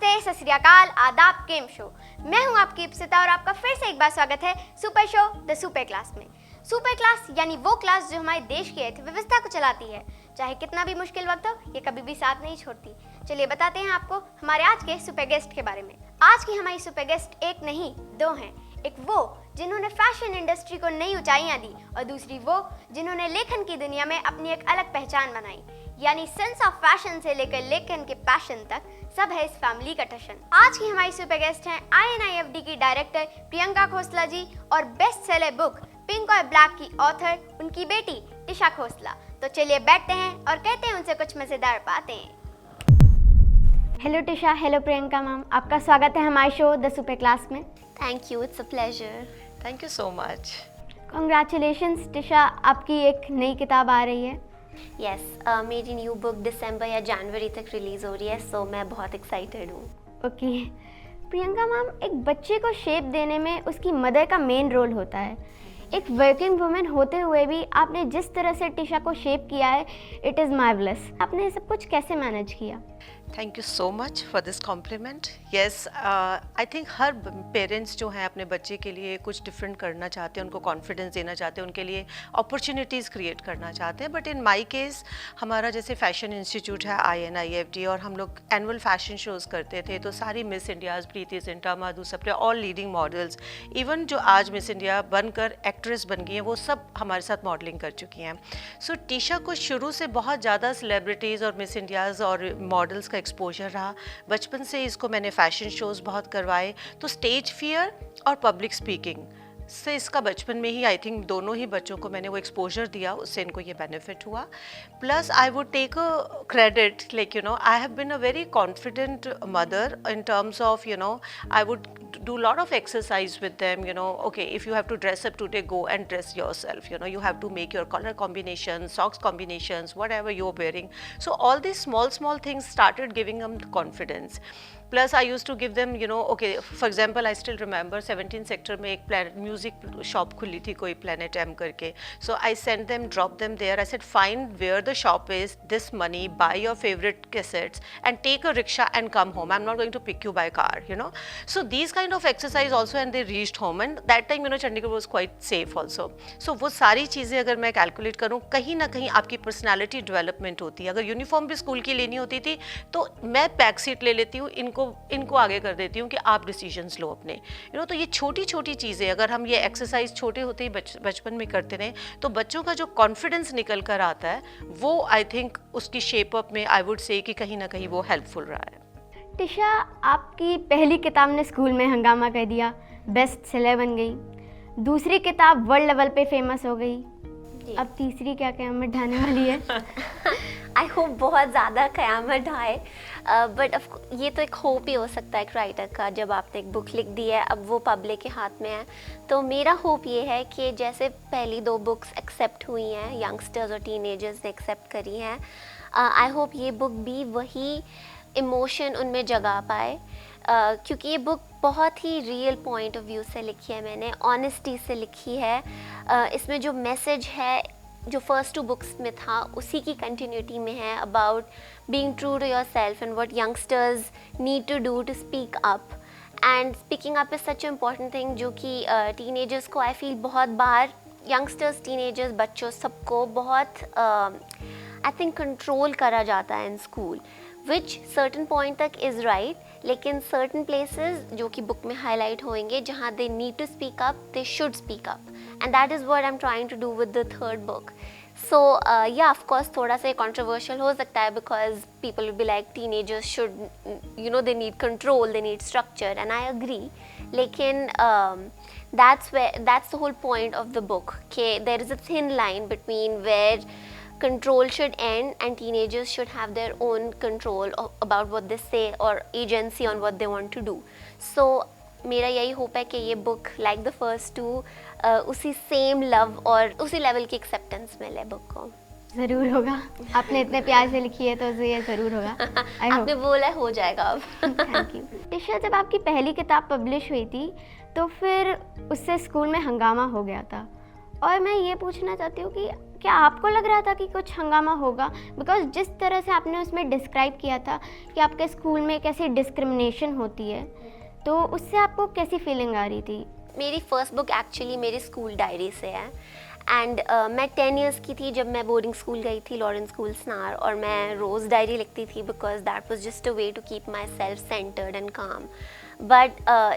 नमस्ते, सत श्री अकाल, आदाब, केम शो। मैं हूं आपकी इप्सिता और आपका फिर से एक बार स्वागत है super show the super class में। सुपर क्लास यानी वो क्लास जो हमारे देश की अर्थव्यवस्था को चलाती है। चाहे कितना भी मुश्किल वक्त हो, ये कभी भी साथ नहीं छोड़ती। चलिए बताते हैं आपको हमारे आज के सुपर गेस्ट के बारे में। आज की हमारी सुपर गेस्ट एक नहीं दो हैं। एक वो जिन्होंने फैशन इंडस्ट्री को नई ऊंचाइयां दी और दूसरी वो जिन्होंने लेखन की दुनिया में अपनी एक अलग पहचान बनाई। यानी सेंस ऑफ फैशन से लेकर लेखन के पैशन तक सब है इस फैमिली का टशन। आज की हमारी सुपर गेस्ट हैं INIFD की डायरेक्टर प्रियंका खोसला जी और बेस्ट सेलर बुक पिंक और ब्लैक की ऑथर उनकी बेटी टिशा खोसला। तो चलिए बैठते हैं और कहते हैं उनसे कुछ मजेदार बातें। Hello Tisha, hello Priyanka ma'am, आपका स्वागत है हमारे शो द सुपर क्लास में। Thank you, it's a pleasure. Thank you so much. Congratulations Tisha, आपकी एक नई किताब आ रही है। यस, मेरी न्यू बुक दिसंबर या जनवरी तक रिलीज़ हो रही है, सो मैं बहुत एक्साइटेड हूँ। ओके प्रियंका मैम, एक बच्चे को शेप देने में उसकी मदर का मेन रोल होता है। एक वर्किंग वुमेन होते हुए भी आपने जिस तरह से टिशा को शेप किया है, इट इज़ मार्वलस। आपने ये सब कुछ कैसे मैनेज किया? Thank you so much for this complement. Yes, I think her parents जो हैं अपने बच्चे के लिए कुछ डिफरेंट करना चाहते हैं, उनको कॉन्फिडेंस देना चाहते हैं, उनके लिए अपॉर्चुनिटीज़ क्रिएट करना चाहते हैं। बट इन माय केस हमारा जैसे फैशन इंस्टीट्यूट है INIFD और हम लोग एनुअल फैशन शोज़ करते थे, तो सारी Miss Indias, Preity Zinta, Madhu Sapre, all leading models, even जो आज मिस इंडिया बनकर एक्ट्रेस बन गई हैं, वो सब हमारे साथ मॉडलिंग कर चुकी हैं। सो टिशा को शुरू से बहुत ज़्यादा सेलिब्रिटीज़ और मिस इंडियाज़ और मॉडल्स का एक्सपोजर रहा। बचपन से इसको मैंने फैशन शोज़ बहुत करवाए, तो स्टेज फियर और पब्लिक स्पीकिंग से इसका बचपन में ही आई थिंक दोनों ही बच्चों को मैंने वो एक्सपोजर दिया, उससे इनको ये बेनिफिट हुआ। Plus I would take a credit, like you know, I have been a very confident mother in terms of, you know, I would do a lot of exercise with them, you know, okay, if you have to dress up today, go and dress yourself, you know, you have to make your color combinations, socks combinations, whatever you're wearing. So all these small things started giving them confidence. Plus I used to give them, you know, okay, for example, I still remember 17 sector में एक music shop खुली थी कोई Planet M करके. So I sent them, dropped them there. I said, find where the shop is, this money, buy your favorite cassettes and take a rickshaw and come home. I'm not going to pick you by car, you know. So these kind of exercise also, and they reached home, and that time, you know, Chandigarh was quite safe also. So वो सारी चीज़ें अगर मैं calculate करूँ, कहीं ना कहीं आपकी पर्सनैलिटी डेवलपमेंट होती है। अगर यूनिफॉर्म भी स्कूल की लेनी होती थी तो मैं बैक सीट ले लेती हूँ, इनको आगे कर देती हूँ कि आप डिसीजंस लो अपने, यू नो। तो ये छोटी छोटी चीज़ें अगर हम ये एक्सरसाइज छोटे होते ही बचपन में करते रहें, तो बच्चों का जो कॉन्फिडेंस निकल कर आता है, वो आई थिंक उसकी शेप अप में आई वुड से कि कहीं ना कहीं वो हेल्पफुल रहा है। टिशा, आपकी पहली किताब ने स्कूल में हंगामा कर दिया, बेस्ट सेलर बन गई। दूसरी किताब वर्ल्ड लेवल पे फेमस हो गई। अब तीसरी क्या क़यामत ढाने वाली है? आई होप बहुत ज़्यादा क़यामत ढाए, बट ये तो एक होप ही हो सकता है एक राइटर का। जब आपने एक बुक लिख दी है, अब वो पब्लिक के हाथ में है, तो मेरा होप ये है कि जैसे पहली 2 बुक्स एक्सेप्ट हुई हैं, यंगस्टर्स और टीनेजर्स ने एक्सेप्ट करी हैं, आई होप ये बुक भी वही इमोशन उनमें जगा पाए, क्योंकि ये बुक बहुत ही रियल पॉइंट ऑफ व्यू से लिखी है मैंने, ऑनेस्टी से लिखी है। इसमें जो मैसेज है जो फर्स्ट 2 बुक्स में था, उसी की कंटिन्यूटी में है, about being true to your self and what youngsters need to do to speak up. And speaking up is such important thing, जो कि टीनेजर्स को आई फील बहुत बार, यंगस्टर्स, टीनेजर्स, बच्चों, सबको बहुत आई थिंक कंट्रोल करा जाता है in school, which certain point तक इज़ राइट, लेकिन सर्टन प्लेसेस जो कि बुक में हाईलाइट होंगे जहाँ they need to speak up, they should speak up, and that is what I am trying to do with the third book. So या of course थोड़ा सा controversial हो सकता है, because people will be like teenagers should, you know, they need control, they need structure, and I agree, लेकिन that's the whole point of the book, कि there is a thin line between where control should end and teenagers should have their own control about what they say or agency on what they want to do. So मेरा यही hope है कि ये book like the first 2 उसी same love और उसी level की acceptance मिले बुक को। ज़रूर होगा, आपने इतने प्यार से लिखी है तो ये ज़रूर होगा। आपने बोला हो जाएगा अब। Thank you. टिशा, जब आपकी पहली किताब पब्लिश हुई थी तो फिर उससे स्कूल में हंगामा हो गया था, और मैं ये पूछना चाहती हूँ कि क्या आपको लग रहा था कि कुछ हंगामा होगा? बिकॉज जिस तरह से आपने उसमें डिस्क्राइब किया था कि आपके स्कूल में कैसी डिस्क्रिमिनेशन होती है, तो उससे आपको कैसी फीलिंग आ रही थी? मेरी फर्स्ट बुक एक्चुअली मेरी स्कूल डायरी से है एंड मैं 10 इयर्स की थी जब मैं बोर्डिंग स्कूल गई थी, लॉरेंस स्कूल स्नार, और मैं रोज़ डायरी लिखती थी because that was just a way to keep myself centred and calm. But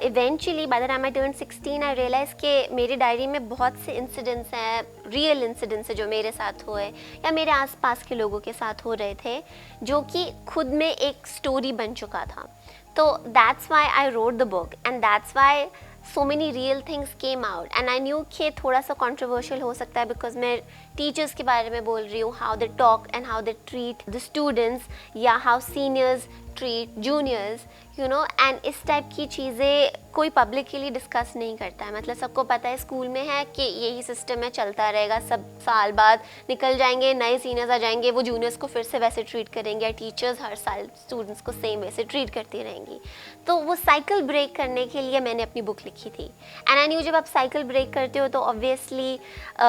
eventually by the time I turn 16 I realise कि मेरी डायरी में बहुत से इंसिडेंट्स हैं, रियल इंसिडेंट्स हैं जो मेरे साथ हुए या मेरे आसपास के लोगों के साथ हो रहे थे, जो कि खुद में एक स्टोरी बन चुका था. तो that's why I wrote the book and that's why so many real things came out and I knew कि थोड़ा सा controversial हो सकता है because मैं teachers के बारे में बोल रही हूँ, how they talk and how they treat the students या how seniors treat juniors, you know, and इस टाइप की चीज़ें कोई पब्लिकली डिस्कस नहीं करता है. मतलब सबको पता है स्कूल में है कि यही सिस्टम है, चलता रहेगा, सब साल बाद निकल जाएंगे, नए सीनियर्स आ जाएंगे, वो जूनियर्स को फिर से वैसे ट्रीट करेंगे, या टीचर्स हर साल स्टूडेंट्स को सेम वैसे ट्रीट करती रहेंगी. तो वो साइकिल ब्रेक करने के लिए मैंने अपनी बुक लिखी थी. एंड आई न्यू जब आप साइकिल ब्रेक करते हो तो ऑब्वियसली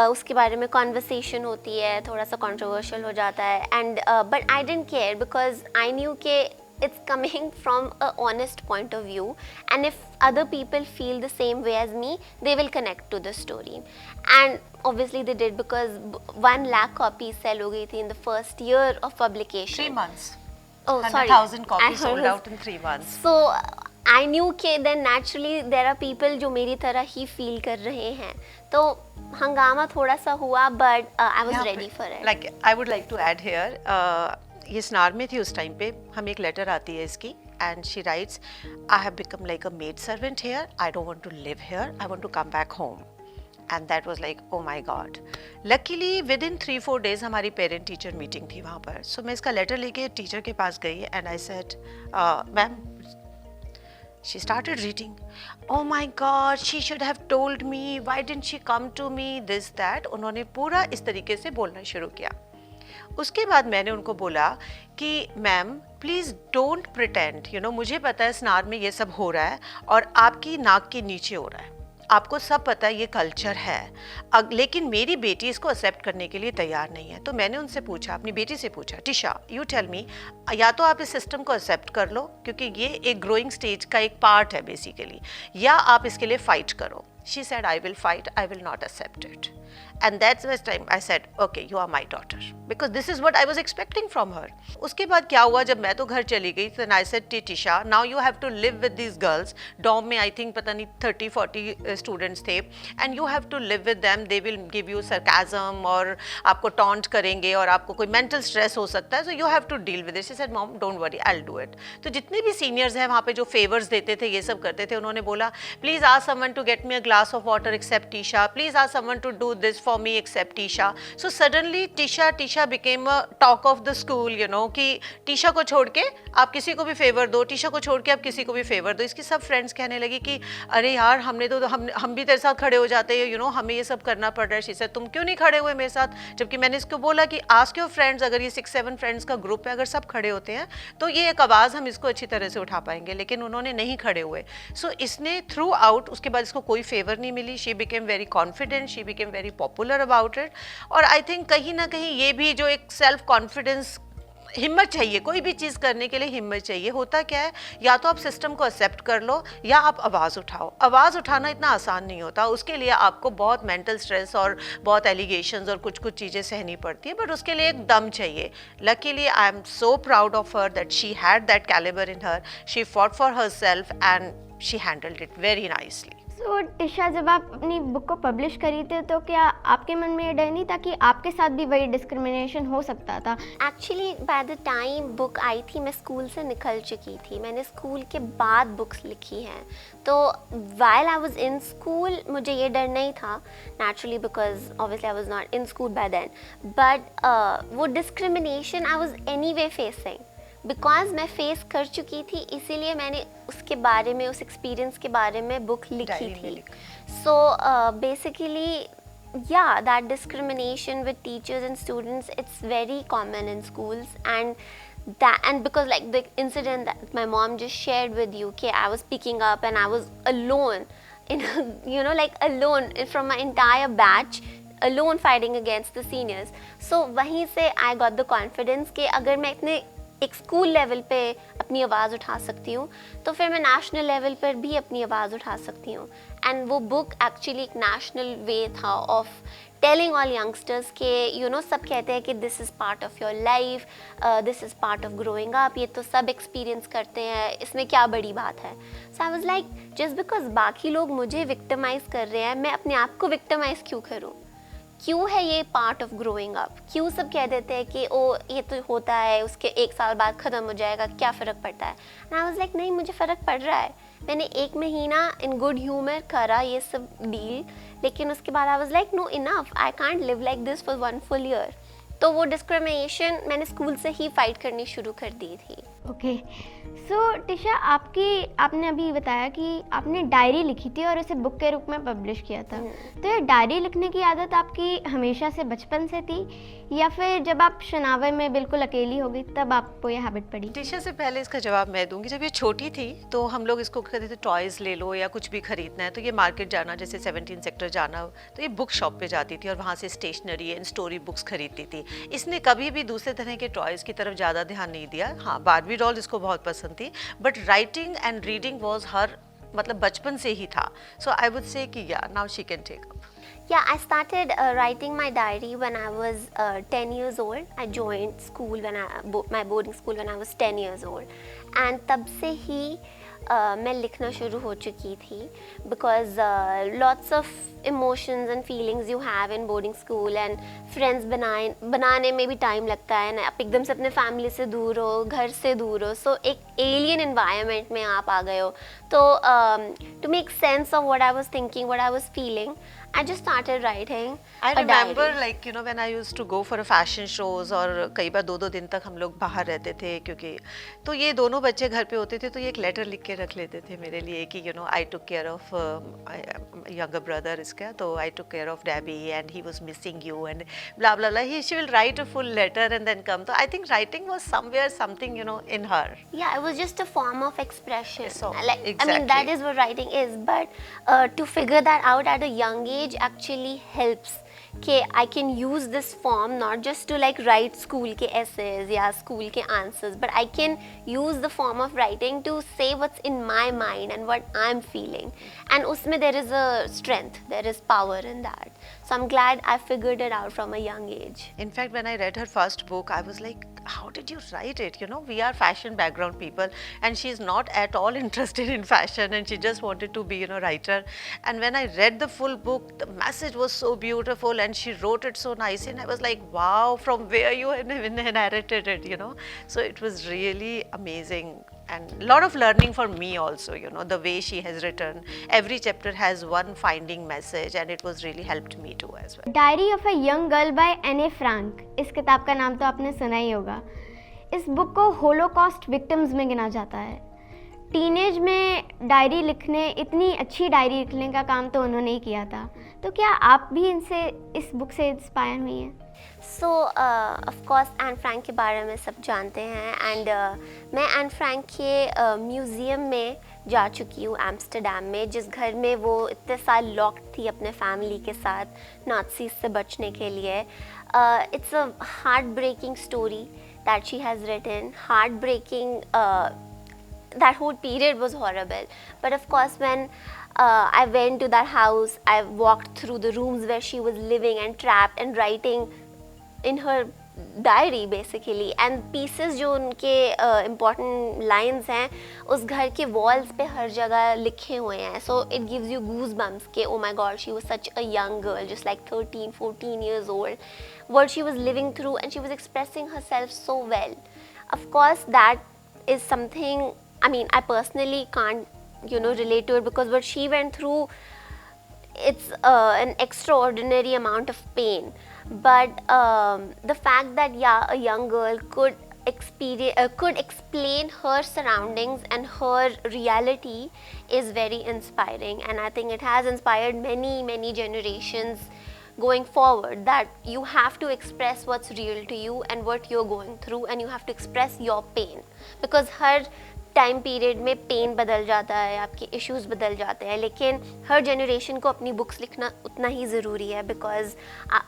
उसके बारे में कॉन्वर्सेशन होती है, थोड़ा सा कंट्रोवर्शियल हो जाता है. And but I don't care because I knew के it's coming from a honest point of view, and if other people feel the same way as me, they will connect to the story. And obviously they did because 1 lakh copies sell ho gayi thi in the first year of publication. 3 months. Oh, sorry. 100,000 copies I sold was- out in 3 months. So I knew कि then naturally there are people जो मेरी तरह ही feel कर रहे हैं. तो हंगामा थोड़ा सा हुआ, but I was ready for it. Like I would like to add here, ये स्नार में थी उस टाइम पे, हमें एक लेटर आती है इसकी, and she writes, I have become like a maid servant here, I don't want to live here, I want to come back home. And that was like oh my god. Luckily within 3-4 days हमारी parent teacher meeting थी वहाँ पर. सो मैं इसका letter लेके teacher के पास गई and I said, ma'am, she started reading, oh my god, she should have told me, why didn't she come to me, this that. उन्होंने पूरा इस तरीके से बोलना शुरू किया. उसके बाद मैंने उनको बोला कि ma'am please don't pretend, you know, मुझे पता है स्नार में ये सब हो रहा है और आपकी नाक के नीचे हो रहा है, आपको सब पता है ये कल्चर है, लेकिन मेरी बेटी इसको एक्सेप्ट करने के लिए तैयार नहीं है. तो मैंने उनसे पूछा, अपनी बेटी से पूछा, टिशा यू टेल मी, या तो आप इस सिस्टम को एक्सेप्ट कर लो क्योंकि ये एक ग्रोइंग स्टेज का एक पार्ट है बेसिकली, या आप इसके लिए फाइट करो. She said I will fight, I will not accept it. And that's the time I said, okay, you are my daughter, because this is what I was expecting from her. उसके बाद क्या हुआ, जब मैं तो घर चली गई, then I said, Tisha, now you have to live with these girls. Dorm में I think पता नहीं 30-40 students थे, and you have to live with them. They will give you sarcasm और आपको taunt करेंगे और आपको कोई mental stress हो सकता है, so you have to deal with it. She said, Mom, don't worry, I'll do it. तो जितने भी seniors हैं वहाँ पे जो favors देते थे, ये सब करते थे, उन्होंने बोला, please ask someone to get me a glass of water except Tisha. Please ask someone to do this for me except Tisha. So suddenly Tisha became a talk of the school, you know, कि Tisha को छोड़ के आप किसी को भी favour दो, Tisha को छोड़ के आप किसी को भी फेवर दो. इसकी सब फ्रेंड्स कहने लगी कि अरे यार हमने तो हम भी तेरे साथ खड़े हो जाते हैं, यू नो, हमें ये सब करना पड़ रहा है. She said, तुम क्यों नहीं खड़े हुए मेरे साथ? जबकि मैंने इसको बोला कि आस्क योर फ्रेंड्स, अगर ये 6-7 फ्रेंड्स का ग्रुप है, अगर सब खड़े होते हैं तो ये एक आवाज़ हम इसको अच्छी तरह से उठा पाएंगे, लेकिन उन्होंने नहीं खड़े हुए. सो इसने थ्रू आउट, उसके बाद इसको कोई फेवर नहीं मिली. She became very confident, she became very popular about it. और आई थिंक कहीं ना कहीं ये भी जो एक सेल्फ कॉन्फिडेंस, हिम्मत चाहिए, कोई भी चीज़ करने के लिए हिम्मत चाहिए. होता क्या है, या तो आप सिस्टम को एक्सेप्ट कर लो या आप आवाज़ उठाओ. आवाज़ उठाना इतना आसान नहीं होता, उसके लिए आपको बहुत मेंटल स्ट्रेस और बहुत एलिगेशंस और कुछ चीज़ें सहनी पड़ती है, बट उसके लिए एक दम चाहिए. Luckily I am so proud of her that she had that calibre in her. She fought for her self and she handled it very nicely. तो टिशा, जब आप अपनी बुक को पब्लिश करी थी तो क्या आपके मन में ये डर नहीं था कि आपके साथ भी वही डिस्क्रिमिनेशन हो सकता था? Actually by the time book आई थी मैं स्कूल से निकल चुकी थी. मैंने स्कूल के बाद बुक्स लिखी हैं, तो while I was in school मुझे ये डर नहीं था, naturally, because obviously I was not in school by then. But वो discrimination I was anyway facing, because मैं फेस कर चुकी थी, इसीलिए मैंने उसके बारे में, उस एक्सपीरियंस के बारे में बुक लिखी थी. So basically yeah, that discrimination with teachers and students, it's very common in schools. And because like the incident that my mom just shared with you, okay, I was picking up and I was alone in you know, like alone from my entire batch. alone fighting against the seniors. So वहीं से I got the confidence कि अगर मैं इतने एक school level पे अपनी आवाज़ उठा सकती हूँ तो फिर मैं नेशनल लेवल पर भी अपनी आवाज़ उठा सकती हूँ. एंड वो बुक एक्चुअली एक नेशनल वे था ऑफ टेलिंग ऑल यंगस्टर्स के सब कहते हैं कि this is part of your life, this is part of growing up, ये तो सब एक्सपीरियंस करते हैं, इसमें क्या बड़ी बात है. So I was like just because बाकी लोग मुझे विक्टिमाइज़ कर रहे हैं, मैं अपने आप को विक्टिमाइज़ क्यों करूँ? क्यों है ये पार्ट ऑफ ग्रोइंग अप? क्यों सब कह देते हैं कि ओ ये तो होता है, उसके 1 साल बाद ख़त्म हो जाएगा, क्या फ़र्क पड़ता है? एंड आई वाज लाइक नहीं, मुझे फ़र्क पड़ रहा है. मैंने 1 महीना इन गुड ह्यूमर करा ये सब डील, लेकिन उसके बाद I was like no enough, I can't live like this for 1 full year. तो वो डिस्क्रिमिनेशन मैंने स्कूल से ही फाइट करनी शुरू कर दी थी. ओके, सो टिशा, आपने अभी बताया कि आपने डायरी लिखी थी और उसे बुक के रूप में पब्लिश किया था. तो ये डायरी लिखने की आदत आपकी हमेशा से बचपन से थी या फिर जब आप शनावे में बिल्कुल अकेली हो गई तब आपको ये हैबिट पड़ी? टीशा से पहले इसका जवाब मैं दूंगी. जब ये छोटी थी तो हम लोग इसको कहते थे टॉयज ले लो या कुछ भी खरीदना है तो ये मार्केट जाना, जैसे 17 सेक्टर जाना, तो ये बुक शॉप पे जाती थी और वहाँ से स्टेशनरी एंड स्टोरी बुक्स खरीदती थी. इसने कभी भी दूसरे तरह के टॉयज की तरफ ज़्यादा ध्यान नहीं दिया. हाँ, बारबी डॉल इसको बहुत पसंद थी, but writing and reading was her, मतलब बचपन से ही था. सो आई वुड से कि या now she can take up. Yeah, I started writing my diary when I was 10 years old. I joined school my boarding school when I was 10 years old. And तब से ही मैं लिखना शुरू हो चुकी थी because lots of emotions and feelings you have in boarding school and friends बनाने में भी टाइम लगता है ना. आप एकदम से अपने फैमिली से दूर हो, घर से दूर हो, so एक alien environment में आप आ गए हो. तो to make sense of what I was thinking, what I was feeling, I just started writing I a remember diary. like when I used to go for a fashion shows और कई बार 2-2 दिन तक हम लोग बाहर रहते थे क्योंकि तो ये दोनों बच्चे घर पे होते थे तो ये एक लेटर लिख के रख लेते थे मेरे लिए कि I took care of younger brother इसका, तो I took care of Debbie and he was missing you and blah blah blah. She will write a full letter and then come. So I think writing was somewhere something in her. Yeah, it was just a form of expression. So, I mean, that is what writing is. But to figure that out at a young age actually helps. कि I can use this form not just to like write school के essays या school के answers, but I can use the form of writing to say what's in my mind and what I'm feeling. And उसमें there is a strength, there is power in that. So I'm glad I figured it out from a young age. In fact, when I read her first book, I was like, how did you write it? We are fashion background people and she's not at all interested in fashion and she just wanted to be, a writer. And when I read the full book, the message was so beautiful and she wrote it so nicely and I was like, wow, from where you inherited it, So it was really amazing. And a lot of learning for me also, the way she has written. Every chapter has one finding message and it was really helped me too as well. Diary of a young girl by Anne Frank, इस किताब का नाम तो आपने सुना ही होगा. इस book को होलोकॉस्ट विक्टिम्स में गिना जाता है. टीनेज में डायरी लिखने, इतनी अच्छी डायरी लिखने का काम तो उन्होंने ही किया था. तो क्या आप भी इस बुक से इंस्पायर हुई हैं? So of course Anne Frank के बारे में सब जानते हैं एंड मैं एन फ्रैंक के म्यूज़ियम में जा चुकी हूँ एम्स्टरडैम में, जिस घर में वो इतने साल लॉक्ड थी अपने फैमिली के साथ नाज़ीज़ से बचने के लिए. It's a heartbreaking story that she has written. Heartbreaking, that whole period was horrible, but of course when I went to that house, I walked through the rooms where she was living and trapped and writing in her diary basically, and pieces जो उनके important lines हैं उस घर के walls पे हर जगह लिखे हुए हैं. So it gives you goosebumps कि oh my god, she was such a young girl, just like 13-14 years old, what she was living through, and she was expressing herself so well. Of course that is something, I mean, I personally can't relate to it because what she went through, it's an extraordinary amount of pain. But the fact that a young girl could explain her surroundings and her reality is very inspiring, and I think it has inspired many generations going forward, that you have to express what's real to you and what you're going through, and you have to express your pain, because her time period में pen बदल जाता है, आपके issues बदल जाते हैं, लेकिन हर generation को अपनी बुक्स लिखना उतना ही ज़रूरी है, बिकॉज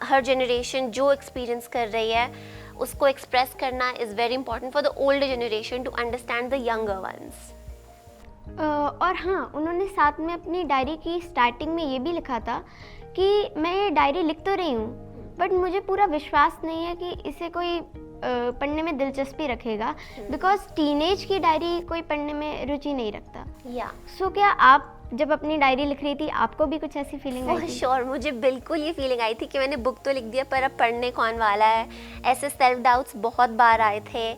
हर जनरेशन जो एक्सपीरियंस कर रही है उसको एक्सप्रेस करना is very important for the older generation to understand the younger ones. और हाँ, उन्होंने साथ में अपनी डायरी की स्टार्टिंग में ये भी लिखा था कि मैं ये डायरी लिख तो रही हूँ बट मुझे पूरा विश्वास नहीं है कि इसे कोई पढ़ने में दिलचस्पी रखेगा, बिकॉज टीनेज की डायरी कोई पढ़ने में रुचि नहीं रखता। या सो क्या आप जब अपनी डायरी लिख रही थी आपको भी कुछ ऐसी फीलिंग आई थी? श्योर, मुझे बिल्कुल ये फीलिंग आई थी कि मैंने बुक तो लिख दिया पर अब पढ़ने कौन वाला है। ऐसे सेल्फ डाउट्स बहुत बार आए थे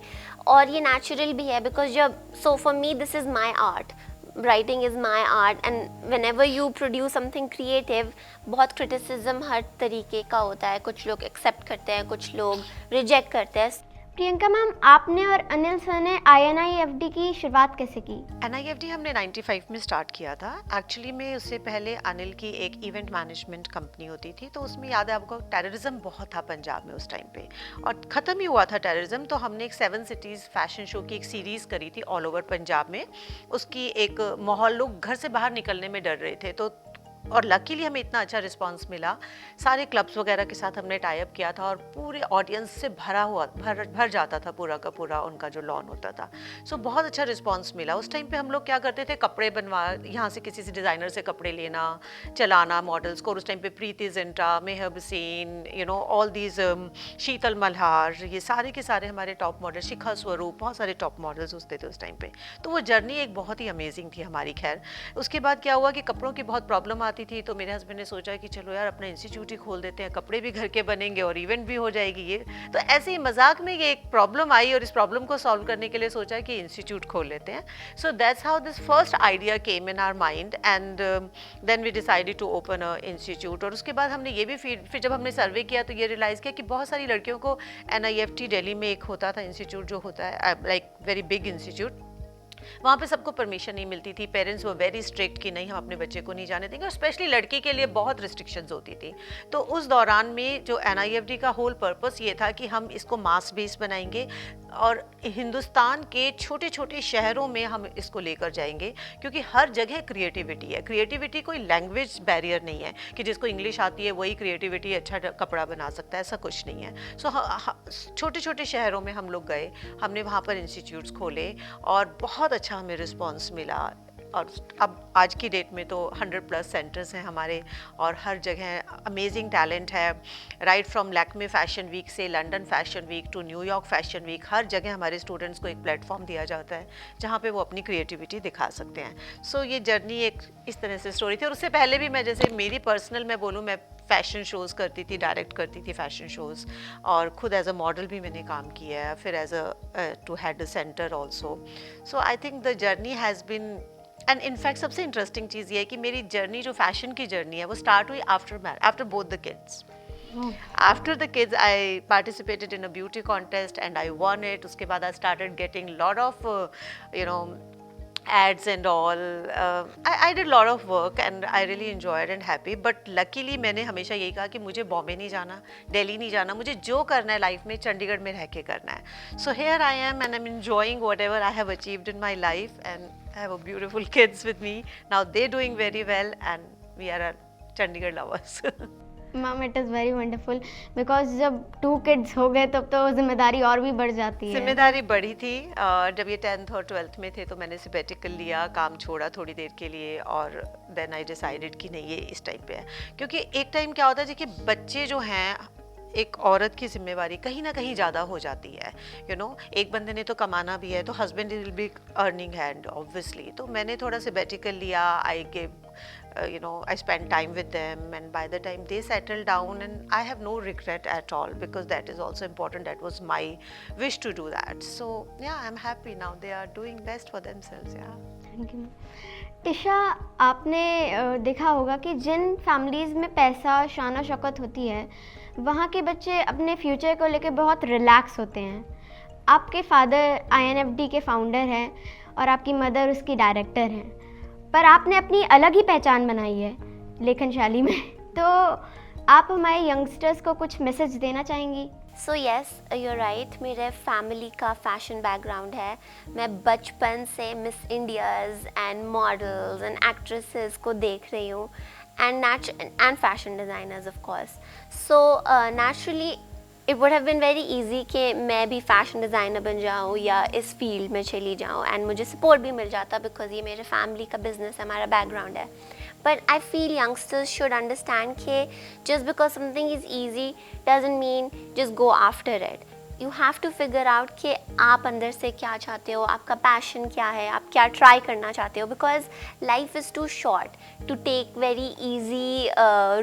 और ये नेचुरल भी है, बिकॉज जब so for me this is my art, writing is my art, and when ever you produce something creative, बहुत क्रिटिसिज्म हर तरीके का होता है। कुछ लोग एक्सेप्ट करते हैं, कुछ लोग रिजेक्ट करते हैं। प्रियंका मैम, आपने और अनिल सर ने INIFD की शुरुआत कैसे की? NIFD हमने 95 में स्टार्ट किया था। एक्चुअली में उससे पहले अनिल की एक इवेंट मैनेजमेंट कंपनी होती थी, तो उसमें याद है आपको टेररिज्म बहुत था पंजाब में उस टाइम पे, और ख़त्म ही हुआ था टेररिज्म। तो हमने एक 7 सिटीज़ फैशन शो की एक सीरीज़ करी थी ऑल ओवर पंजाब में। उसकी एक माहौल, लोग घर से बाहर निकलने में डर रहे थे, तो और लकीली हमें इतना अच्छा रिस्पांस मिला। सारे क्लब्स वगैरह के साथ हमने टाई अप किया था और पूरे ऑडियंस से भर जाता था पूरा का पूरा उनका जो लॉन होता था। सो बहुत अच्छा रिस्पांस मिला। उस टाइम पे हम लोग क्या करते थे, कपड़े बनवा, यहाँ से किसी से डिज़ाइनर से कपड़े लेना, चलाना मॉडल्स को। उस टाइम पे प्रीति जिंटा, मेहर बसीन, यू नो ऑल दीज, शीतल मल्हार, ये सारे के सारे हमारे टॉप मॉडल, शिखा स्वरूप, बहुत सारे टॉप मॉडल्स होते थे उस टाइम पे। तो वो जर्नी एक बहुत ही अमेजिंग थी हमारी। खैर उसके बाद क्या हुआ कि कपड़ों की बहुत प्रॉब्लम आती थी, तो मेरे हस्बैंड ने सोचा कि चलो यार अपना इंस्टीट्यूट ही खोल देते हैं, कपड़े भी घर के बनेंगे और इवेंट भी हो जाएगी। ये तो ऐसे ही मजाक में ये एक प्रॉब्लम आई और इस प्रॉब्लम को सॉल्व करने के लिए सोचा कि इंस्टीट्यूट खोल लेते हैं। So that's how this first idea came in our mind, and then we decided to open a institute. और उसके बाद हमने ये भी फिर जब हमने सर्वे किया तो ये रियलाइज़ किया कि बहुत सारी लड़कियों को NIFT दिल्ली में एक होता था इंस्टीट्यूट जो होता है लाइक वेरी बिग इंस्टीट्यूट, वहाँ पे सबको परमिशन नहीं मिलती थी। पेरेंट्स वो वेरी स्ट्रिक्ट कि नहीं हम अपने बच्चे को नहीं जाने देंगे, और स्पेशली लड़की के लिए बहुत रिस्ट्रिक्शंस होती थी। तो उस दौरान में जो NIFD का होल पर्पस ये था कि हम इसको मास बेस बनाएंगे और हिंदुस्तान के छोटे छोटे शहरों में हम इसको लेकर जाएंगे, क्योंकि हर जगह क्रिएटिविटी है। क्रिएटिविटी कोई लैंग्वेज बैरियर नहीं है कि जिसको इंग्लिश आती है वही क्रिएटिविटी अच्छा कपड़ा बना सकता है, ऐसा कुछ नहीं है। सो छोटे छोटे शहरों में हम लोग गए, हमने वहाँ पर इंस्टीट्यूट्स खोले और बहुत अच्छा हमें रिस्पॉन्स मिला। और अब आज की डेट में तो 100+ सेंटर्स हैं हमारे और हर जगह अमेजिंग टैलेंट है। Right from Lakme fashion week से London fashion week to New York fashion week, हर जगह हमारे स्टूडेंट्स को एक प्लेटफॉर्म दिया जाता है जहाँ पे वो अपनी क्रिएटिविटी दिखा सकते हैं। सो ये जर्नी एक इस तरह से स्टोरी थी। और उससे पहले भी मैं, जैसे मेरी पर्सनल मैं बोलूँ, मैं फैशन शोज़ करती थी, डायरेक्ट करती थी फैशन शोज़, और खुद एज अ मॉडल भी मैंने काम किया है, फिर as a to head a centre also. So I think the journey has been, and in fact सबसे इंटरेस्टिंग चीज़ ये है कि मेरी जर्नी जो फैशन की जर्नी है वो स्टार्ट हुई after both the kids. After the kids, I participated in a beauty contest and I won it. उसके बाद I started getting lot of ads and all. I did a lot of work and I really enjoyed and happy. But luckily मैंने हमेशा यही कहा कि मुझे बॉम्बे नहीं जाना, दिल्ली नहीं जाना, मुझे जो करना है लाइफ में चंडीगढ़ में रह के करना है। So here I am and I'm enjoying whatever I have achieved in my life, and I have a beautiful kids with me. Now they're doing very well and we are Chandigarh lovers. Ma'am, it is very wonderful, because जब 2 kids हो गए तब तो जिम्मेदारी और भी बढ़ जाती है। जिम्मेदारी बढ़ी थी। जब ये 10th और 12th में थे तो मैंने सैबेटिकल लिया, काम छोड़ा थोड़ी देर के लिए, और देन आई डिसाइडेड कि नहीं, ये इस टाइम पे है। क्योंकि एक टाइम क्या होता है कि बच्चे जो हैं, एक औरत की जिम्मेवारी कहीं ना कहीं ज़्यादा हो जाती है। एक बंदे ने तो कमाना भी है, तो husband will be earning hand obviously. तो मैंने थोड़ा सैबेटिकल लिया, I give I spent time with them, and by the time they settled down, and I have no regret at all, because that is also important. That was my wish to do that. So yeah, I'm happy now. They are doing best for themselves. Yeah. Thank you. Tisha, आपने देखा होगा कि जिन families में पैसा, शान शौकत होती है, वहाँ के बच्चे अपने फ्यूचर को लेके बहुत रिलैक्स होते हैं। आपके फादर INFD के फाउंडर हैं और आपकी मदर उसकी डायरेक्टर हैं, पर आपने अपनी अलग ही पहचान बनाई है लेखन शैली में। तो आप हमारे यंगस्टर्स को कुछ मैसेज देना चाहेंगी? सो येस, यूर राइट, मेरे फैमिली का फैशन बैकग्राउंड है। मैं बचपन से miss India's and models and actresses को देख रही हूँ, and fashion designers of course. So naturally it would have been very easy कि मैं भी फैशन डिज़ाइनर बन जाऊँ या इस फील्ड में चली जाऊँ, एंड मुझे सपोर्ट भी मिल जाता बिकॉज ये मेरे फैमिली का बिजनेस है, हमारा बैकग्राउंड है। But I feel youngsters should understand that just because something is easy doesn't mean just go after it. You have to figure out कि आप अंदर से क्या चाहते हो, आपका पैशन क्या है, आप क्या ट्राई करना चाहते हो, because life is too short to take very easy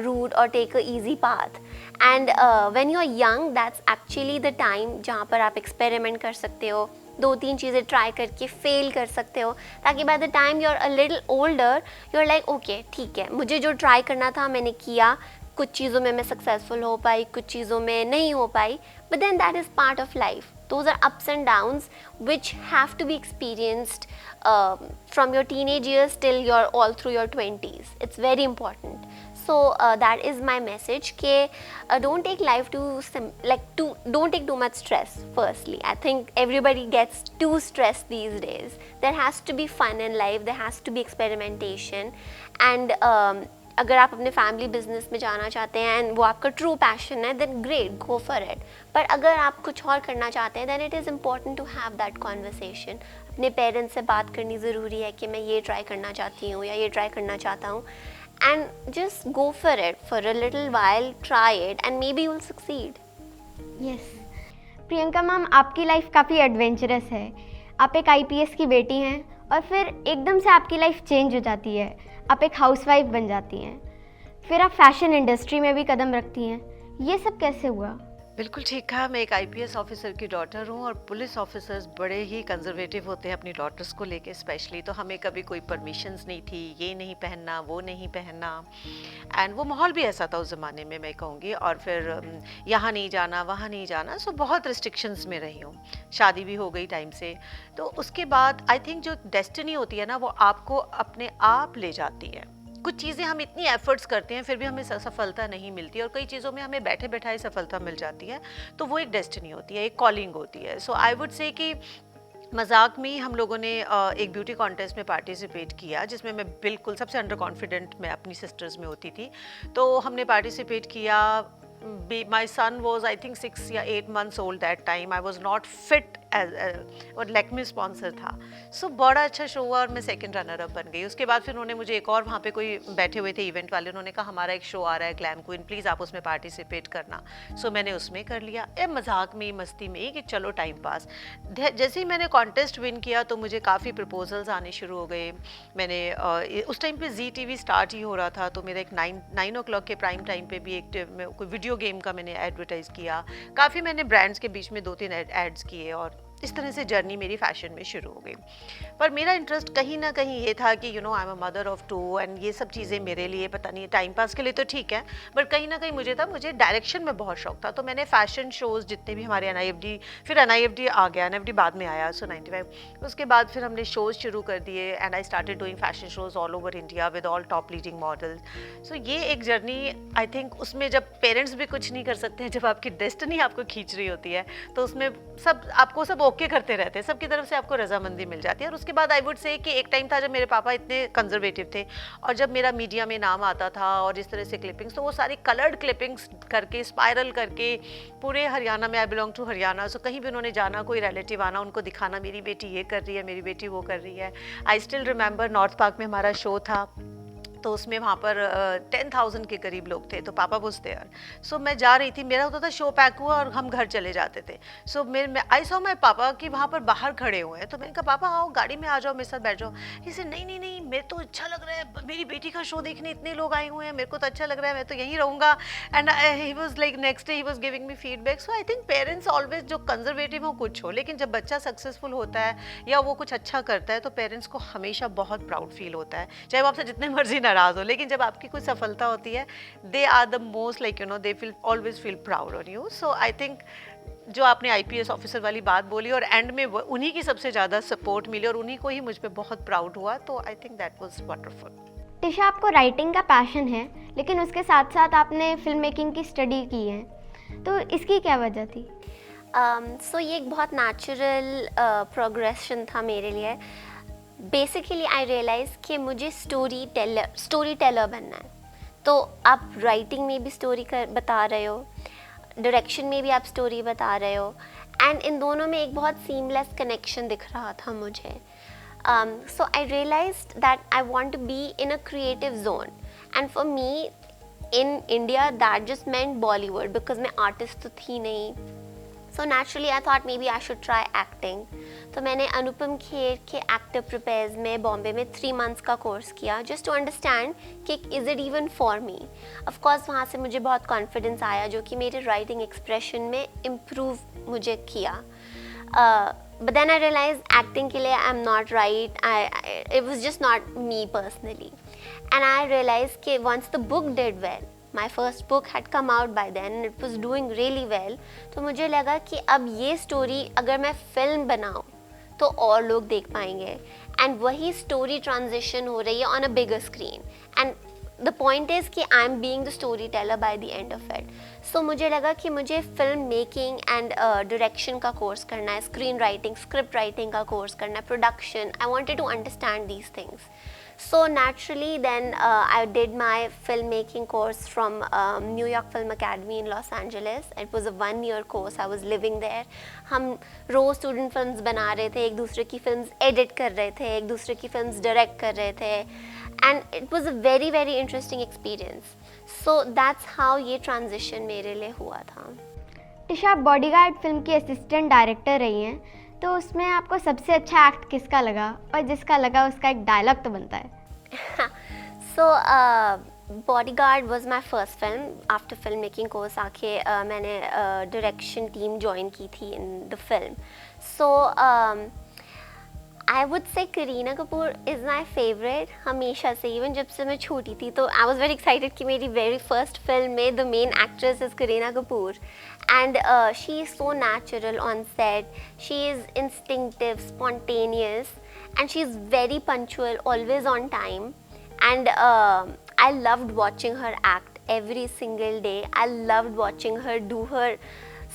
route or take a easy path. And when you're young, that's actually the time जहाँ पर आप experiment कर सकते हो, 2-3 चीज़ें ट्राई करके फेल कर सकते हो, ताकि by the time you are a little older you are like okay ठीक है, मुझे जो ट्राई करना था मैंने किया, कुछ चीज़ों में मैं सक्सेसफुल हो पाई, कुछ चीज़ों में नहीं हो पाई, but then that is part of life. Those are ups and downs which have to be experienced from your teenage years till you're all through your 20s. It's very important. So that is my message कि don't take life don't take too much stress. Firstly, I think everybody gets too stressed these days. There has to be fun in life. There has to be experimentation. And अगर आप अपने family business में जाना चाहते हैं and वो आपका true passion है, then great, go for it. पर अगर आप कुछ और करना चाहते हैं, then it is important to have that conversation. अपने पेरेंट्स से बात करनी ज़रूरी है कि मैं ये ट्राई करना चाहती हूँ या ये ट्राई करना चाहता हूँ, and just go for it for a little while, try it and may be you will succeed. Yes Priyanka ma'am, आपकी लाइफ काफ़ी एडवेंचरस है. आप एक आईपीएस की बेटी हैं और फिर एकदम से आपकी लाइफ चेंज हो जाती है, आप एक हाउसवाइफ बन जाती हैं, फिर आप फैशन इंडस्ट्री में भी कदम रखती हैं. ये सब कैसे हुआ? बिल्कुल ठीक कहा. मैं एक आईपीएस ऑफिसर की डॉटर हूँ और पुलिस ऑफिसर्स बड़े ही कंजर्वेटिव होते हैं अपनी डॉटर्स को लेके स्पेशली. तो हमें कभी कोई परमिशंस नहीं थी, ये नहीं पहनना, वो नहीं पहनना, एंड वो माहौल भी ऐसा था उस ज़माने में, मैं कहूँगी. और फिर यहाँ नहीं जाना, वहाँ नहीं जाना, सो बहुत रिस्ट्रिक्शंस में रही हूँ. शादी भी हो गई टाइम से. तो उसके बाद आई थिंक जो डेस्टिनी होती है ना, वो आपको अपने आप ले जाती है. कुछ चीज़ें हम इतनी एफर्ट्स करते हैं फिर भी हमें सफलता नहीं मिलती, और कई चीज़ों में हमें बैठे बैठाए सफलता मिल जाती है. तो वो एक डेस्टिनी होती है, एक कॉलिंग होती है. सो आई वुड से कि मजाक में ही हम लोगों ने एक ब्यूटी कॉन्टेस्ट में पार्टिसिपेट किया, जिसमें मैं बिल्कुल सबसे अंडर कॉन्फिडेंट मैं अपनी सिस्टर्स में होती थी. तो हमने पार्टिसिपेट किया. My son was I think 6 या 8 months old that time. I was not fit और लैक्मे स्पॉन्सर था. सो बड़ा अच्छा शो हुआ और मैं सेकंड रनर अप बन गई. उसके बाद फिर उन्होंने मुझे एक और, वहाँ पे कोई बैठे हुए थे इवेंट वाले, उन्होंने कहा हमारा एक शो आ रहा है ग्लैम क्वीन, प्लीज़ आप उसमें पार्टिसिपेट करना. सो मैंने उसमें कर लिया, मजाक में मस्ती में कि चलो टाइम पास. जैसे ही मैंने कॉन्टेस्ट विन किया तो मुझे काफ़ी प्रपोजल्स आने शुरू हो गए. मैंने उस टाइम पे ZTV स्टार्ट ही हो रहा था, तो मेरा एक 9 o'clock के प्राइम टाइम पे भी एक कोई वीडियो गेम का मैंने एडवर्टाइज़ किया. काफ़ी मैंने ब्रांड्स के बीच में 2-3 एड्स किए और इस तरह से जर्नी मेरी फैशन में शुरू हो गई. पर मेरा इंटरेस्ट कहीं ना कहीं ये था कि I am a mother of 2 and ये सब चीज़ें मेरे लिए पता नहीं, टाइम पास के लिए तो ठीक है, बट कहीं ना कहीं मुझे डायरेक्शन में बहुत शौक था. तो मैंने फैशन शोज़ जितने भी हमारे NIFD, फिर NIFD आ गया, NIFD बाद में आया, सो 95. उसके बाद फिर हमने शोज़ शुरू कर दिए and I started doing fashion shows all over India with all top leading models. So ये एक जर्नी, आई थिंक उसमें जब पेरेंट्स भी कुछ नहीं कर सकते हैं, जब आपकी डेस्टिनी आपको खींच रही होती है, तो उसमें सब ओके करते रहते हैं, सबकी तरफ से आपको रजामंदी मिल जाती है. और उसके बाद आई वुड से कि एक टाइम था जब मेरे पापा इतने कंजर्वेटिव थे, और जब मेरा मीडिया में नाम आता था और इस तरह से क्लिपिंग्स, तो वो सारी कलर्ड क्लिपिंग्स करके, स्पाइरल करके पूरे हरियाणा में, आई बिलोंग टू हरियाणा, सो कहीं भी उन्होंने जाना, कोई रिलेटिव आना, उनको दिखाना मेरी बेटी ये कर रही है, मेरी बेटी वो कर रही है. I still remember north park में हमारा शो था, तो उसमें वहाँ पर 10,000 के करीब लोग थे. तो पापा वाज देयर. सो मैं जा रही थी, मेरा होता था शो पैक हुआ और हम घर चले जाते थे. सो आई सॉ माय पापा कि वहाँ पर बाहर खड़े हुए हैं. तो मैंने कहा पापा आओ गाड़ी में आ जाओ, मेरे साथ बैठ जाओ. इसे नहीं मेरे तो अच्छा लग रहा है, मेरी बेटी का शो देखने इतने लोग आए हुए हैं, मेरे को तो अच्छा लग रहा है, मैं तो यहीं रहूँगा. And he was like next day he was giving me feedback. So I think parents always, जो कंजर्वेटिव हो कुछ हो, लेकिन जब बच्चा सक्सेसफुल होता है या वो कुछ अच्छा करता है तो पेरेंट्स को हमेशा बहुत प्राउड फील होता है, चाहे वो आपसे जितने मर्जी नाराज़ हो. लेकिन जब आपकी कोई सफलता होती है, they are the most like they feel always feel proud on you. So I think जो आपने आईपीएस ऑफिसर वाली बात बोली और एंड में उन्हीं की सबसे ज़्यादा सपोर्ट मिली और उन्हीं को ही मुझ पे बहुत प्राउड हुआ, तो I think that was wonderful. Tisha, आपको राइटिंग का पैशन है, लेकिन उसके साथ साथ आपने फिल्म मेकिंग की स्टडी की है, तो इसकी क्या वजह थी? सो ये एक बहुत नेचुरल प्रोग्रेशन था मेरे लिए. बेसिकली आई रियलाइज़ कि मुझे स्टोरी टेलर बनना है. तो आप राइटिंग में भी स्टोरी बता रहे हो, डायरेक्शन में भी आप स्टोरी बता रहे हो, एंड इन दोनों में एक बहुत सीमलेस कनेक्शन दिख रहा था मुझे. So I realized that I want to be in a creative zone, and for me in India that just meant Bollywood because मैं artist तो थी नहीं. So naturally I thought maybe I should try acting. तो मैंने अनुपम खेर के actor prepares में बॉम्बे में 3 months का कोर्स किया just to understand कि is it even for me. Of course वहाँ से मुझे बहुत confidence आया जो कि मेरे writing expression में improve मुझे किया. But then I realized acting के लिए I'm not right. It was just not me personally. And I realized कि once the book did well, my first book had come out by then and it was doing really well, तो मुझे लगा कि अब ये story अगर मैं film बनाऊँ तो और लोग देख पाएंगे. And वही story transition हो रही है on a bigger screen. And the point is कि I am being the storyteller by the end of it. So मुझे लगा कि मुझे film making and direction का course करना है, screen writing, script writing का course करना है, production. I wanted to understand these things. So naturally then I did my filmmaking course from New York Film Academy in Los Angeles. It was a 1-year course. I was living there. हम रोज student films बना रहे थे, एक दूसरे की films edit कर रहे थे, एक दूसरे की films direct कर रहे थे, and it was a very very interesting experience. So that's how ये transition मेरे लिए हुआ था. टिशा, आप बॉडीगार्ड फिल्म की असिस्टेंट डायरेक्टर रही हैं, तो उसमें आपको सबसे अच्छा एक्ट किसका लगा, और जिसका लगा उसका एक डायलॉग तो बनता है. So Bodyguard was my first film. After filmmaking course आके मैंने direction team join की थी in the film. So I would say Kareena Kapoor is my favorite हमेशा से, even जब से मैं छोटी थी. तो I was very excited कि मेरी very first film में the main actress is Kareena Kapoor, and she is so natural on set. She is instinctive, spontaneous, and she is very punctual, always on time. And I loved watching her act every single day. I loved watching her do her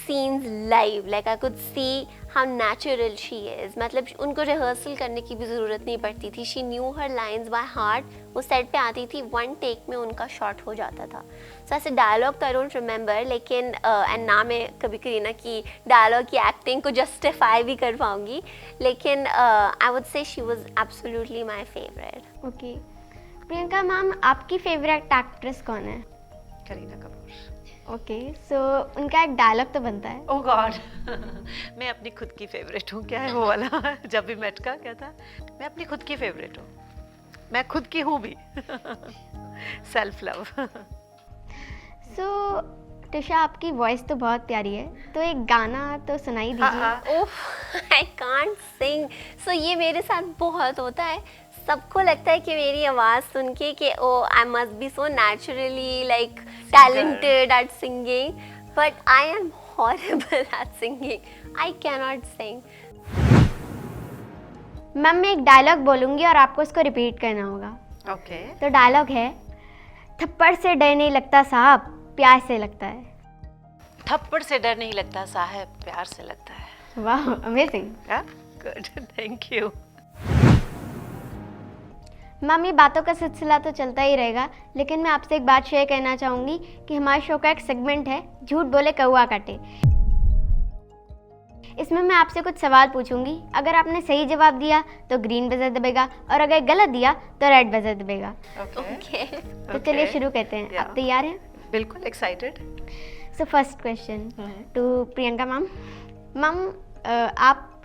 scenes live. Like I could see how natural she is. मतलब उनको rehearsal करने की भी ज़रूरत नहीं पड़ती थी. She knew her lines by heart. वो सेट पे आती थी, 1 take में उनका शॉट हो जाता था. So ऐसे डायलॉग तो I don't remember, लेकिन and ना मैं कभी करीना की डायलॉग की एक्टिंग को जस्टिफाई भी कर पाऊँगी, लेकिन I would say she was absolutely my favorite. Okay. Priyanka ma'am, आपकी फेवरेट एक्ट्रेस कौन है? करीना कपूर. ओके, सो उनका एक डायलॉग तो बनता है. ओह गॉड. मैं अपनी खुद की फेवरेट हूँ. क्या है वो वाला जब भी मेट का क्या था, मैं अपनी खुद की फेवरेट हूँ. मैं खुद की हूँ भी. Self love. सो टिशा, आपकी वॉइस तो बहुत प्यारी है, तो एक गाना तो सुनाई दीजिए. ओह आई कांट सिंग. सो ये मेरे साथ बहुत होता है. सबको लगता है कि मेरी आवाज़ सुन के कि oh I must be so naturally like talented at singing, but I am horrible at singing. I can not sing. Ma'am, मैं एक डायलॉग बोलूँगी और आपको उसको रिपीट करना होगा. ओके. तो डायलॉग है, थप्पड़ से डर नहीं लगता साहब, प्यार से लगता है. थप्पड़ से डर नहीं लगता साहब, प्यार से लगता है. वाह, amazing. Good, thank you. Ma'am, ये बातों का सिलसिला तो चलता ही रहेगा, लेकिन मैं आपसे एक बात शेयर करना चाहूँगी कि हमारे शो का एक सेगमेंट है, झूठ बोले कौआ काटे. इसमें मैं आपसे कुछ सवाल पूछूंगी. अगर आपने सही जवाब दिया तो ग्रीन बजर दबेगा, और अगर गलत दिया तो रेड बजर दबेगा. ओके. तो चलिए शुरू करते हैं. आप तैयार हैं? बिल्कुल excited. So first question to Priyanka ma'am. Ma'am, आप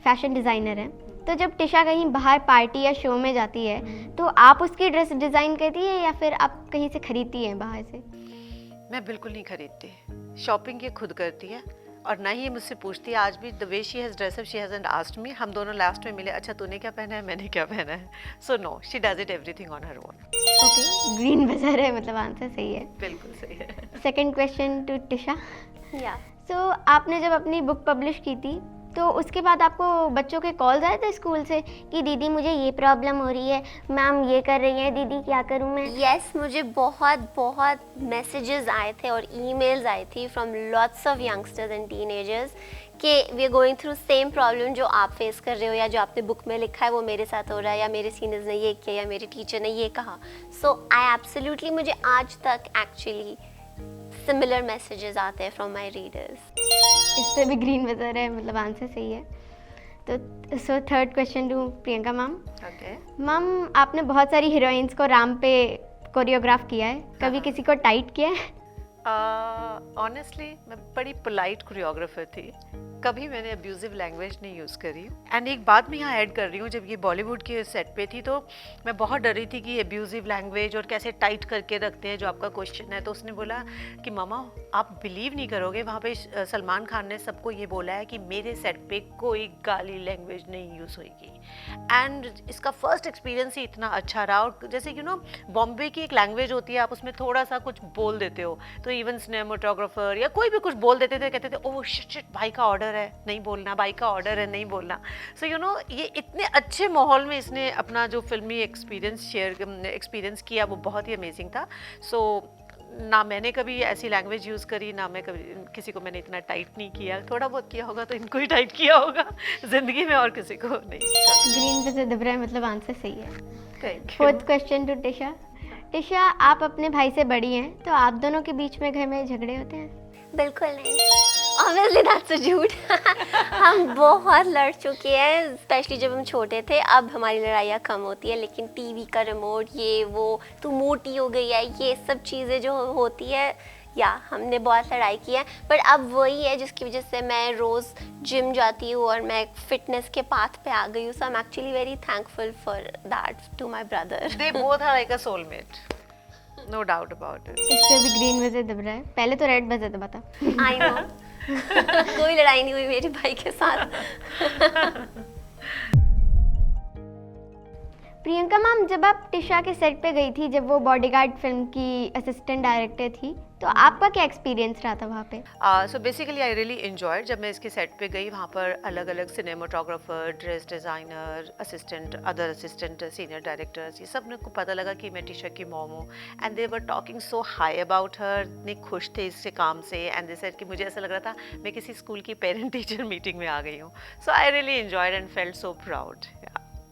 फैशन डिज़ाइनर हैं, तो जब टिशा कहीं बाहर पार्टी या शो में जाती है तो आप उसकी ड्रेस डिज़ाइन करती है या फिर आप कहीं से खरीदती हैं बाहर से? मैं बिल्कुल नहीं खरीदती. शॉपिंग ये खुद करती है और ना ही ये मुझसे पूछती है. आज भी the way she has dress up, she hasn't asked me. हम दोनों लास्ट में मिले, अच्छा तूने क्या पहना है, मैंने क्या पहना है. So no, she does it everything on her own. Okay, green buzzer है, मतलब आंसर सही है. बिल्कुल सही है. Second question to Tisha. या सो आपने जब अपनी बुक पब्लिश की थी तो उसके बाद आपको बच्चों के कॉल्स आए थे स्कूल से कि दीदी मुझे ये प्रॉब्लम हो रही है, मैम ये कर रही है, दीदी क्या करूँ मैं? यस, मुझे बहुत मैसेजेस आए थे और ईमेल्स आई थी from lots of youngsters and teenagers कि we are going through same problem जो आप फेस कर रहे हो या जो आपने बुक में लिखा है वो मेरे साथ हो रहा है, या मेरे सीनियर्स ने ये किया या मेरे टीचर ने ये कहा. सो आई एब्सोल्युटली, मुझे आज तक एक्चुअली सिमिलर मैसेजेस आते हैं फ्रॉम माय रीडर्स. इस पे भी ग्रीन बजर है, मतलब आंसर सही है. तो so third question to Priyanka ma'am. Okay. Ma'am, आपने बहुत सारी हीरोइंस को राम पे कोरियोग्राफ किया है, कभी हाँ. किसी को टाइट किया है? ऑनेस्टली मैं बड़ी पोलाइट कोरियोग्राफर थी, कभी मैंने अब्यूजिव लैंग्वेज नहीं यूज़ करी. एंड एक बात मैं यहाँ ऐड कर रही हूँ, जब ये बॉलीवुड के सेट पे थी तो मैं बहुत डरी थी कि अब्यूजिव लैंग्वेज और कैसे टाइट करके रखते हैं जो आपका क्वेश्चन है. तो उसने बोला कि मामा आप बिलीव नहीं करोगे, वहाँ पे सलमान खान ने सबको ये बोला है कि मेरे सेट पे कोई गाली लैंग्वेज नहीं यूज़ होगी. एंड इसका फर्स्ट एक्सपीरियंस ही इतना अच्छा रहा. और जैसे यू नो बॉम्बे की एक लैंग्वेज होती है, आप उसमें थोड़ा सा कुछ बोल देते हो तो इवन सिनेमाटोग्राफर या कोई भी कुछ बोल देते थे, कहते थे ओह शिट भाई का ऑर्डर है नहीं बोलना, भाई का ऑर्डर है नहीं बोलना. सो यू नो ये इतने अच्छे माहौल में इसने अपना जो फिल्मी एक्सपीरियंस किया वो बहुत ही अमेजिंग था. सो ना मैंने कभी ऐसी लैंग्वेज यूज़ करी, ना मैं कभी किसी को मैंने इतना टाइट नहीं किया. थोड़ा बहुत किया होगा तो इनको ही टाइट किया होगा ज़िंदगी में, और किसी को नहीं. ग्रीन पे से दब रहा है, मतलब आंसर सही है. Thank you. Fourth question to Tisha. Tisha, आप अपने भाई से बड़ी हैं, तो आप दोनों के बीच में घर में झगड़े होते हैं? बिल्कुल नहीं, ऑब्वियसली दैट्स अ झूठ. हम बहुत लड़ चुके हैं, स्पेशली जब हम छोटे थे. अब हमारी लड़ाइयाँ कम होती है, लेकिन टीवी का रिमोट, ये वो, तू मोटी हो गई है, ये सब चीज़ें जो होती है, या हमने बहुत लड़ाई की है. पर अब वही है जिसकी वजह से मैं रोज़ जिम जाती हूँ और मैं फिटनेस के पाथ पे आ गई हूँ. So I am actually very thankful for that to my brother. They both are like a soulmate. No doubt about it. इस पे भी ग्रीन बजर दब रहा है, पहले तो रेड बजर दबा था. I know. कोई लड़ाई नहीं हुई मेरे भाई के साथ. प्रियंका मैम, जब आप टिशा के सेट पे गई थी, जब वो बॉडीगार्ड फिल्म की असिस्टेंट डायरेक्टर थी, तो आपका क्या एक्सपीरियंस रहा था वहाँ पे? So basically I really enjoyed. जब मैं इसके सेट पे गई वहाँ पर अलग अलग cinematographer, dress designer, assistant, other assistant, senior directors, ये सब ने को पता लगा कि मैं टिशा की मॉम हूँ. And they were talking so high about her. इतने खुश थे इससे काम से. एंड दे सेड कि मुझे ऐसा लग रहा था मैं किसी स्कूल की पेरेंट टीचर मीटिंग में आ गई हूँ. So I really enjoyed and felt so proud.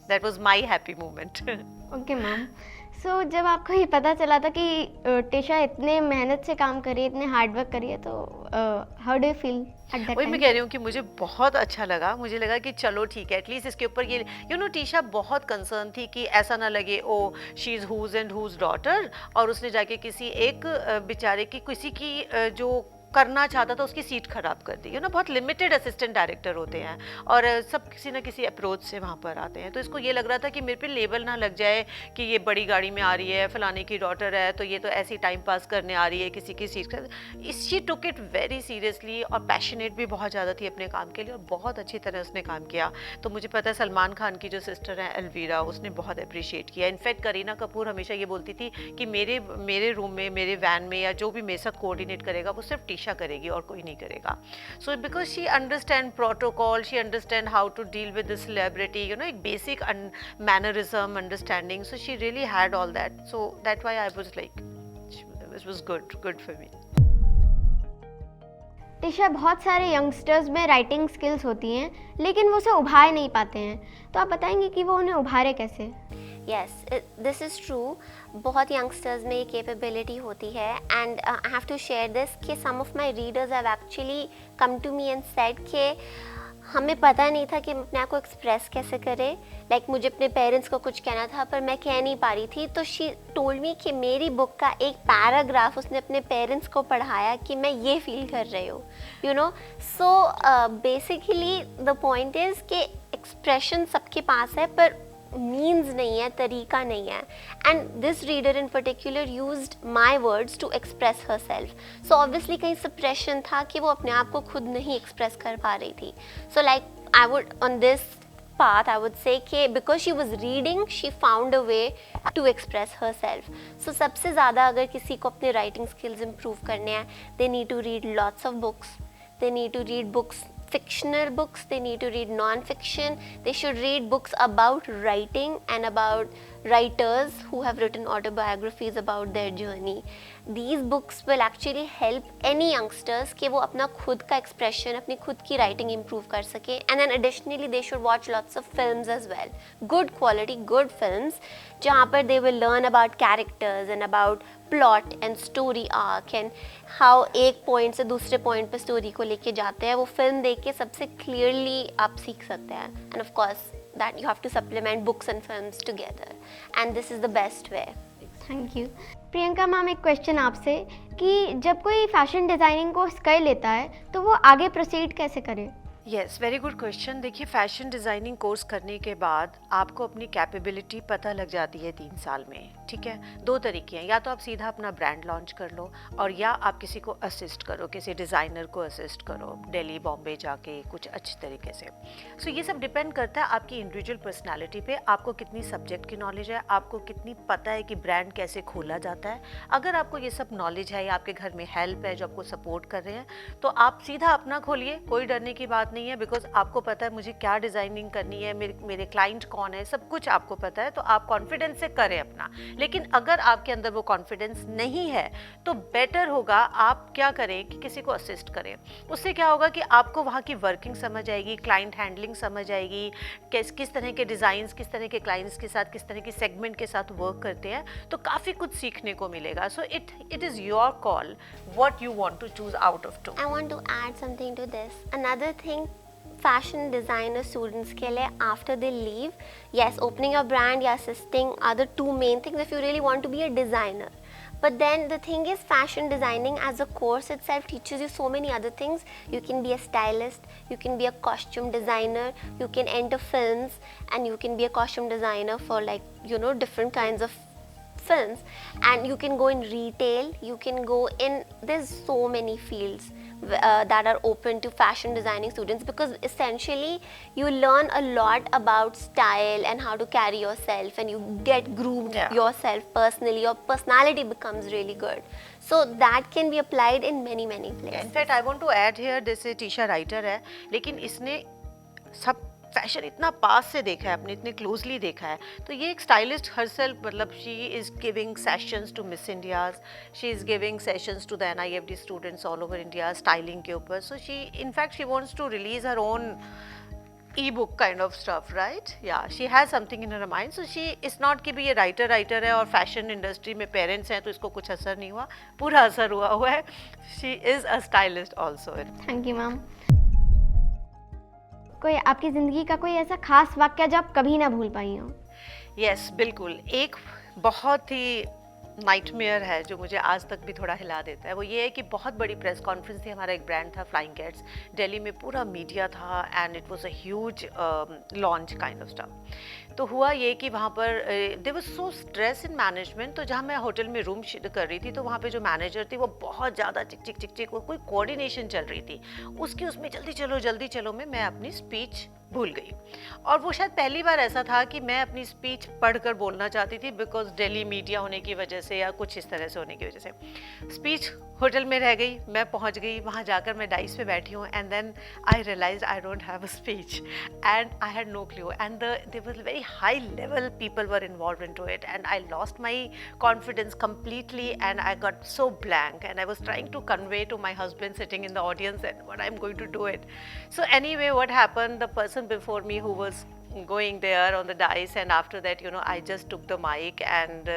That was my happy moment. Okay ma'am. So जब आपको ये पता चला था कि टिशा इतने मेहनत से काम कर रही है, इतने हार्ड वर्क कर रही है, तो how do you feel at that वही मैं टाइम? कह रही हूँ कि मुझे बहुत अच्छा लगा. मुझे लगा कि चलो ठीक है, एटलीस्ट इसके ऊपर ये यू नो टिशा बहुत कंसर्न थी कि ऐसा ना लगे oh she is whose and whose daughter, और उसने जाके किसी एक बेचारे की किसी की जो करना चाहता था उसकी सीट खराब कर दी. यू नो बहुत लिमिटेड असिस्टेंट डायरेक्टर होते हैं और सब किसी ना किसी अप्रोच से वहाँ पर आते हैं. तो इसको ये लग रहा था कि मेरे पे लेबल ना लग जाए कि ये बड़ी गाड़ी में आ रही है, फलाने की डॉटर है, तो ये तो ऐसी टाइम पास करने आ रही है किसी की सीट का. She took it very seriously और पैशनेट भी बहुत ज़्यादा थी अपने काम के लिए, और बहुत अच्छी तरह उसने काम किया. तो मुझे पता है सलमान खान की जो सिस्टर है एलवीरा, उसने बहुत अप्रिशिएट किया. इनफैक्ट करीना कपूर हमेशा ये बोलती थी कि मेरे रूम में, मेरे वैन में, या जो भी मेरे साथ कोऑर्डिनेट करेगा वो सिर्फ टिशा करेगी और कोई नहीं करेगा. So because she understand protocol, she understand how to deal with the celebrity, you know एक basic mannerism understanding. So she really had all that. So that why I was like it was good for me. Tisha, बहुत सारे youngsters में writing skills होती हैं, लेकिन वो उसे उभार नहीं पाते हैं, तो आप बताएंगे कि वो उन्हें उभारे कैसे? Yes, this is true. बहुत यंगस्टर्स में ये कैपेबिलिटी होती है. And I have to share this कि some of my readers have actually come to me and said कि हमें पता नहीं था कि हम अपने आप को एक्सप्रेस कैसे करें. लाइक मुझे अपने पेरेंट्स को कुछ कहना था पर मैं कह नहीं पा रही थी. तो शी टोल्ड मी कि मेरी बुक का एक पैराग्राफ उसने अपने पेरेंट्स को पढ़ाया कि मैं ये फील कर रही हूँ, you know. So basically the point is कि एक्सप्रेशन सबके पास है पर मीन्स नहीं है, तरीका नहीं है. And this reader in particular used my words to express her self. So obviously कहीं सप्रेशन था कि वो अपने आप को खुद नहीं एक्सप्रेस कर पा रही थी. So like I would on this path I would say कि because she was reading she found a way to express herself. So सबसे ज़्यादा अगर किसी को अपने writing skills improve करने हैं, they need to read lots of books, they need to read books fictional books, they need to read non-fiction, they should read books about writing and about writers who have written autobiographies about their journey. These books will actually help any youngsters कि वो अपना खुद का expression, अपनी खुद की writing improve कर सके. And then additionally they should watch lots of films as well, good quality, good films जहाँ पर they will learn about characters and about plot and story arc and how एक point से दूसरे point पे story को लेके जाते हैं. वो film देख के सबसे clearly आप सीख सकते हैं. And of course that you have to supplement books and films together, and this is the best way. Thank you. Priyanka ma'am, एक क्वेश्चन आपसे कि जब कोई फैशन डिज़ाइनिंग कोर्स कर लेता है तो वो आगे प्रोसीड कैसे करे? Yes, very good question. देखिए, फैशन डिज़ाइनिंग कोर्स करने के बाद आपको अपनी कैपेबिलिटी पता लग जाती है 3 साल में. ठीक है, 2 तरीके हैं. या तो आप सीधा अपना ब्रांड लॉन्च कर लो, और या आप किसी को असिस्ट करो, किसी डिज़ाइनर को असिस्ट करो दिल्ली बॉम्बे जाके कुछ अच्छे तरीके से. सो ये सब डिपेंड करता है आपकी इंडिविजुअल पर्सनैलिटी पे, आपको कितनी सब्जेक्ट की नॉलेज है, आपको कितनी पता है कि ब्रांड कैसे खोला जाता है. अगर आपको ये सब नॉलेज है या आपके घर में हेल्प है जो आपको सपोर्ट कर रहे हैं, तो आप सीधा अपना खोलिए, कोई डरने की बात नहीं है. बिकॉज आपको पता है मुझे क्या डिज़ाइनिंग करनी है, मेरे क्लाइंट कौन है, सब कुछ आपको पता है, तो आप कॉन्फिडेंस से करें अपना. लेकिन अगर आपके अंदर वो कॉन्फिडेंस नहीं है तो बेटर होगा आप क्या करें कि किसी को असिस्ट करें. उससे क्या होगा कि आपको वहाँ की वर्किंग समझ आएगी, क्लाइंट हैंडलिंग समझ आएगी, किस तरह के डिज़ाइंस, किस तरह के क्लाइंट्स के साथ, किस तरह की सेगमेंट के साथ वर्क करते हैं, तो काफ़ी कुछ सीखने को मिलेगा. So it is your call what you want to choose out of 2. I want to add something to this. Another thing, fashion designer students के लिए after they leave, yes, opening a brand या assisting are the 2 main things if you really want to be a designer. But then the thing is, fashion designing as a course itself teaches you so many other things. You can be a stylist, you can be a costume designer, you can enter films, and you can be a costume designer for, like, you know, different kinds of films. And you can go in retail, you can go in, there's so many fields that are open to fashion designing students, because essentially you learn a lot about style and how to carry yourself, and you get groomed yourself personally. Your personality becomes really good, so that can be applied in many places. In fact, I want to add here, जैसे Trisha writer है, लेकिन इसने सब fashion इतना पास से देखा है, आपने इतने क्लोजली देखा है, तो ये एक स्टाइलिस्ट हरसेल्फ, मतलब she is giving sessions to Miss Indias, she is giving sessions to the NIFD students all over India styling के ऊपर. So she in fact she wants to release her own e-book kind of stuff, right? Yeah, she has something in her mind. So she is not कि भी ये writer है और fashion industry में parents हैं तो इसको कुछ असर नहीं हुआ, पूरा असर हुआ है. She is a stylist also. Thank you ma'am. कोई आपकी ज़िंदगी का कोई ऐसा खास वाक्य जो आप कभी ना भूल पाई हो? यस, बिल्कुल. एक बहुत ही नाइटमेयर है जो मुझे आज तक भी थोड़ा हिला देता है. वो ये है कि बहुत बड़ी प्रेस कॉन्फ्रेंस थी, हमारा एक ब्रांड था फ्लाइंग कैट्स, दिल्ली में पूरा मीडिया था, and it was a huge launch kind of stuff. तो हुआ ये कि वहाँ पर there was so stress in management. तो जहाँ मैं होटल में रूम कर रही थी, तो वहाँ पे जो मैनेजर थी वो बहुत ज़्यादा चिक वो कोई कोऑर्डिनेशन चल रही थी उसमें जल्दी चलो में मैं अपनी स्पीच भूल गई. और वो शायद पहली बार ऐसा था कि मैं अपनी स्पीच पढ़कर बोलना चाहती थी, बिकॉज दिल्ली मीडिया होने की वजह से या कुछ इस तरह से होने की वजह से स्पीच होटल में रह गई. मैं पहुंच गई वहाँ जाकर, मैं डाइस पे बैठी हूँ, and then I realise I don't have a speech and I had no clue, and there was very high level people were involve into it, and I lost my confidence completely, and I got so blank, and I was trying to convey to my husband sitting in the audience that what I'm going to do it. So anyway, what happened, the person before me who was going there on the dais, and after that, you know, I just took the mic, and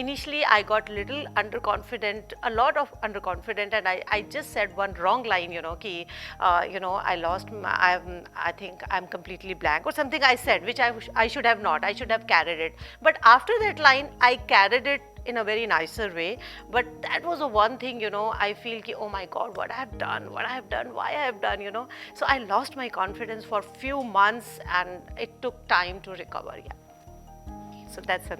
initially I got little underconfident, a lot of underconfident, and I just said one wrong line, you know, ki you know, I think I'm completely blank or something I said, which I should have not, I should have carried it. But after that line I carried it in a very nicer way. But that was the one thing, you know, I feel ki, oh my god, what I have done, why I have done, you know. So I lost my confidence for few months, and it took time to recover. Yeah, so that's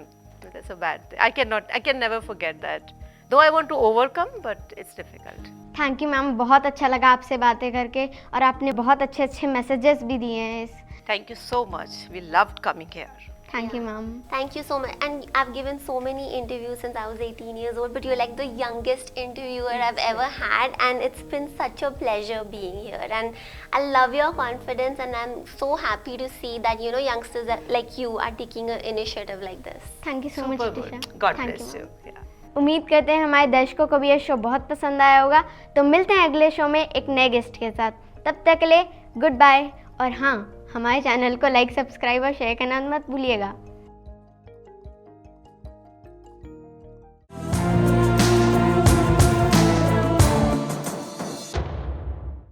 a bad thing. I can never forget that, though I want to overcome, but it's difficult. Thank you ma'am, बहुत अच्छा लगा आपसे बातें करके, और आपने बहुत अच्छे मैसेजेस भी दिए हैं. Thank you so much, we loved coming here. Thank you ma'am. Thank you so much. And I've given so many interviews since I was 18 years old, but you're like the youngest interviewer I've ever had, and it's been such a pleasure being here. And I love your confidence, and I'm so happy to see that, you know, youngsters like you are taking an initiative like this. Thank you so much Super Trisha. good. God Thank bless you, you. ma'am। Yeah. उम्मीद करते हैं हमारे दर्शकों को भी ये show बहुत पसंद आया होगा। तो मिलते हैं अगले शो में एक नए गेस्ट के साथ। तब तक के लिए गुड बाय। और हाँ, हमारे चैनल को लाइक, सब्सक्राइब और शेयर करना मत भूलिएगा।